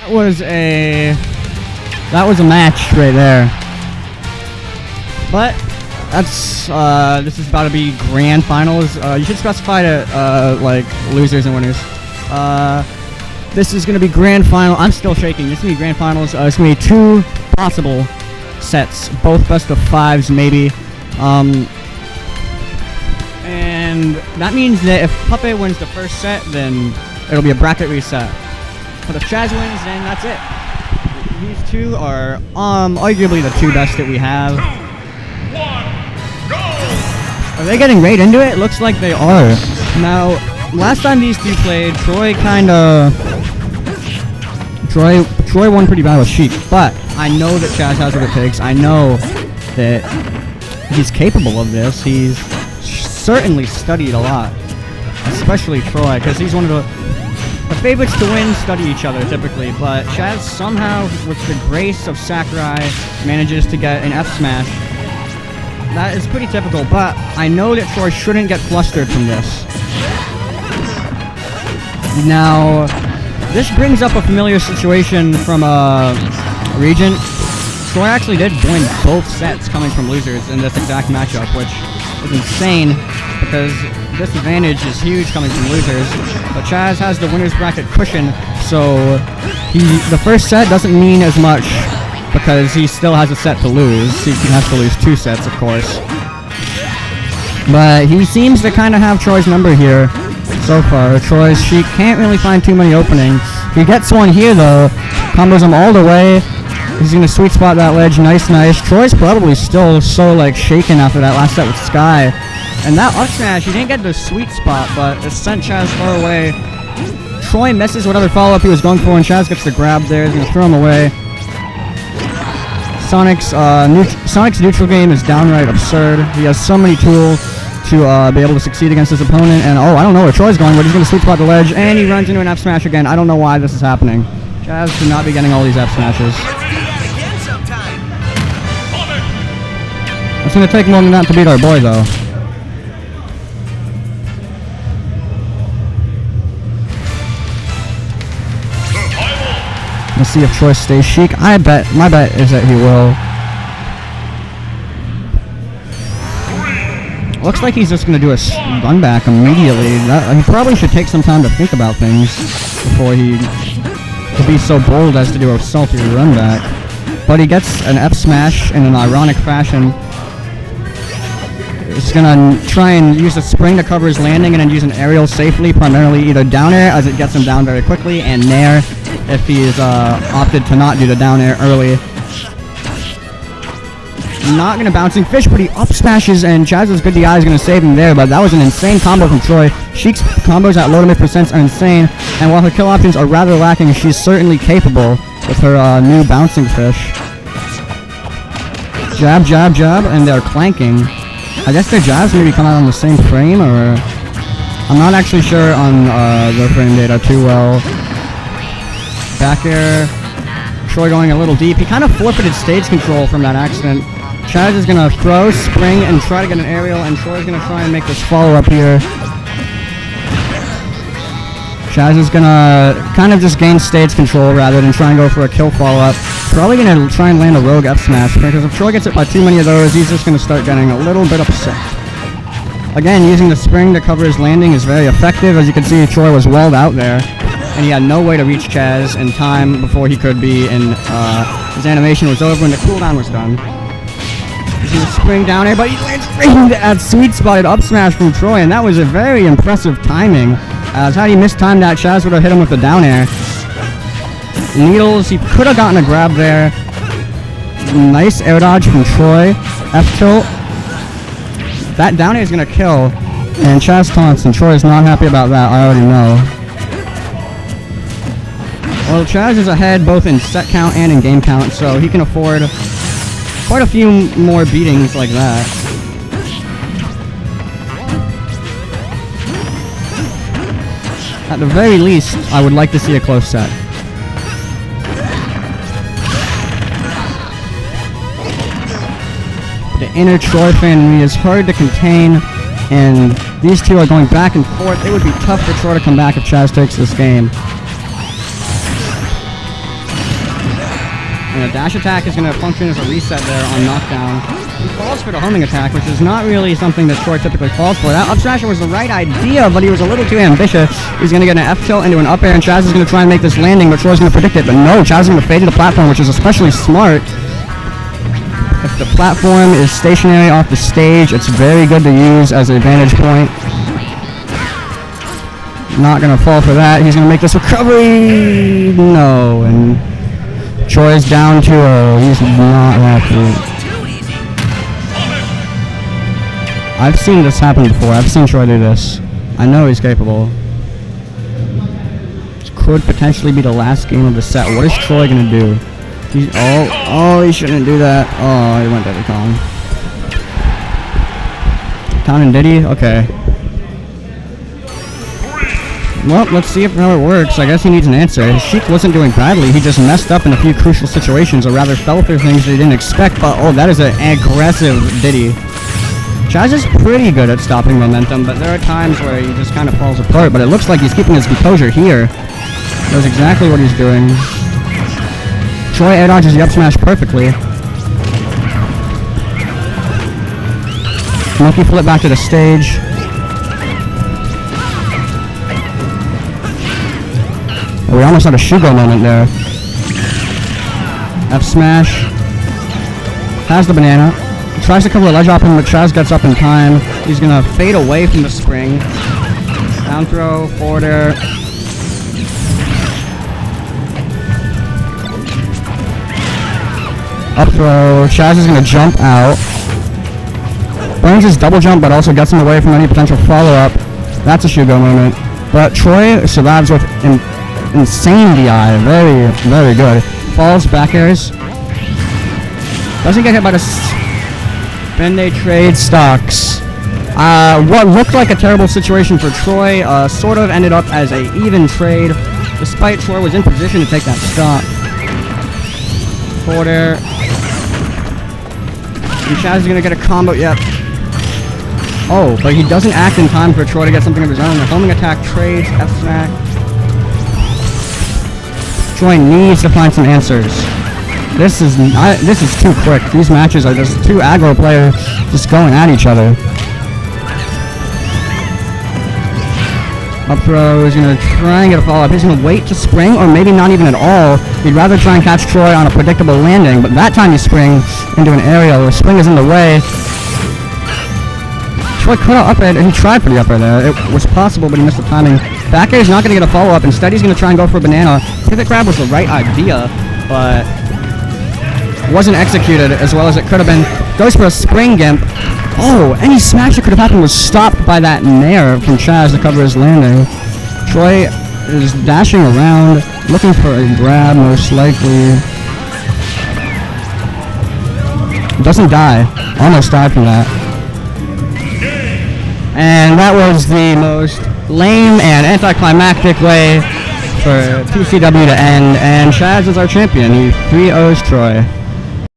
was a match right there. But that's this is about to be grand finals. You should specify to like losers and winners. This is gonna be grand final. I'm still shaking. This is gonna be grand finals. It's gonna be 2 possible sets, both best of 5s maybe. And that means that if Puppeh wins the first set, then it'll be a bracket reset. But if Chaz wins, then that's it. These two are arguably the 2 best that we have. 2, 1, go! Are they getting right into it? Looks like they are. Now, last time these two played, Troy won pretty bad with Sheik, but I know that Chaz has what it takes. I know that he's capable of this. He's certainly studied a lot, especially Troy, because he's one of the favorites to win study each other typically, but Chaz somehow, with the grace of Sakurai, manages to get an F smash. That is pretty typical, but I know that Troy shouldn't get flustered from this. Now, this brings up a familiar situation from Regent. Troy actually did win both sets coming from losers in this exact matchup, which is insane because this advantage is huge coming from losers. But Chaz has the winner's bracket cushion, so the first set doesn't mean as much because he still has a set to lose. He has to lose 2 sets, of course. But he seems to kind of have Troy's number here so far. Troy's Sheik can't really find too many openings. He gets one here though, combos him all the way. He's gonna sweet spot that ledge, nice. Troy's probably still so like shaken after that last set with Sky. And that up smash, he didn't get the sweet spot, but it sent Chaz far away. Troy misses whatever follow-up he was going for, and Chaz gets the grab there. He's gonna throw him away. Sonic's neutral game is downright absurd. He has so many tools to be able to succeed against his opponent, and I don't know where Troy's going, but he's gonna sweet spot the ledge, and he runs into an F smash again. I don't know why this is happening. Chaz should not be getting all these F smashes. It's gonna take more than that to beat our boy, though. Let's see if Troy stays Sheik. My bet is that he will. Looks like he's just gonna do a run back immediately. He probably should take some time to think about things before he could be so bold as to do a salty run back. But he gets an F smash in an ironic fashion. He's gonna try and use a spring to cover his landing and then use an aerial safely, primarily either down air as it gets him down very quickly, and nair if he is opted to not do the down air early. Not gonna bouncing fish, but he up smashes, and Chaz's good DI is gonna save him there, but that was an insane combo from Troy. Sheik's combos at low to mid percents are insane, and while her kill options are rather lacking, she's certainly capable with her new bouncing fish. Jab, and they're clanking. I guess their jabs maybe come out on the same frame, or I'm not actually sure on their frame data too well. Back air, Troy going a little deep. He kind of forfeited stage control from that accident. Chaz is gonna throw, spring, and try to get an aerial, and Troy's gonna try and make this follow-up here. Chaz is gonna kind of just gain stage control rather than try and go for a kill follow-up. Probably gonna try and land a rogue F smash, because if Troy gets it by too many of those, he's just gonna start getting a little bit upset. Again, using the spring to cover his landing is very effective. As you can see, Troy was walled out there, and he had no way to reach Chaz in time before he could be in, his animation was over and the cooldown was done. He's gonna spring down here, but he lands right at sweet spotted up smash from Troy, and that was a very impressive timing. As had he mistimed that, Chaz would have hit him with the down air. Needles, he could have gotten a grab there. Nice air dodge from Troy. F tilt. That down air is gonna kill, and Chaz taunts, and Troy is not happy about that, I already know. Well, Chaz is ahead both in set count and in game count, so he can afford quite a few more beatings like that. At the very least, I would like to see a close set. The inner Troy fan in me is hard to contain, and these two are going back and forth. It would be tough for Troy to come back if Chaz takes this game. And a dash attack is going to function as a reset there on knockdown. He falls for the homing attack, which is not really something that Troy typically falls for. That up smash was the right idea, but he was a little too ambitious. He's going to get an F tilt into an up air, and Chaz is going to try and make this landing, but Troy's going to predict it. But no, Chaz is going to fade to the platform, which is especially smart. If the platform is stationary off the stage, it's very good to use as a vantage point. Not going to fall for that. He's going to make this recovery. No, and Troy's down 2-0. He's not happy. I've seen this happen before. I've seen Troy do this. I know he's capable. This could potentially be the last game of the set. What is Troy going to do? He's, oh, he shouldn't do that. Oh, he went Diddy Kong. Count and Diddy? Okay. Well, let's see if it works. I guess he needs an answer. Sheik wasn't doing badly. He just messed up in a few crucial situations, or rather fell through things that he didn't expect. But, oh, that is an aggressive Diddy. Chaz is pretty good at stopping momentum, but there are times where he just kind of falls apart. But it looks like he's keeping his composure here. Knows exactly what he's doing. Troy air dodges the up smash perfectly. Monkey flip back to the stage. Oh, we almost had a Shugo moment there. F smash. Has the banana. Tries to cover a ledge drop him, but Chaz gets up in time. He's gonna fade away from the spring. Down throw, forward air. Up throw. Chaz is gonna jump out. Burns his double jump, but also gets him away from any potential follow-up. That's a Shugo moment. But Troy survives with insane DI. Very, very good. Falls, back airs. Doesn't get hit by the... Then they trade stocks. What looked like a terrible situation for Troy sort of ended up as a even trade, despite Troy was in position to take that stock. Forward air. And Chaz is going to get a combo. Yep. Oh, but he doesn't act in time for Troy to get something of his own. The homing attack trades, F smack. Troy needs to find some answers. This is too quick. These matches are just two aggro players just going at each other. Up throw is going to try and get a follow-up. He's going to wait to spring, or maybe not even at all. He'd rather try and catch Troy on a predictable landing, but that time he spring into an aerial. The spring is in the way. Troy could have up air, and he tried for the up air there. It was possible, but he missed the timing. Back air is not going to get a follow-up. Instead, he's going to try and go for a banana. Pivot grab was the right idea, but wasn't executed as well as it could have been. Goes for a spring gimp. Oh, any smash that could have happened was stopped by that nair from Chaz to cover his landing. Troy is dashing around, looking for a grab most likely. Doesn't die. Almost died from that. And that was the most lame and anticlimactic way for TCW to end, and Chaz is our champion. He 3-0s Troy.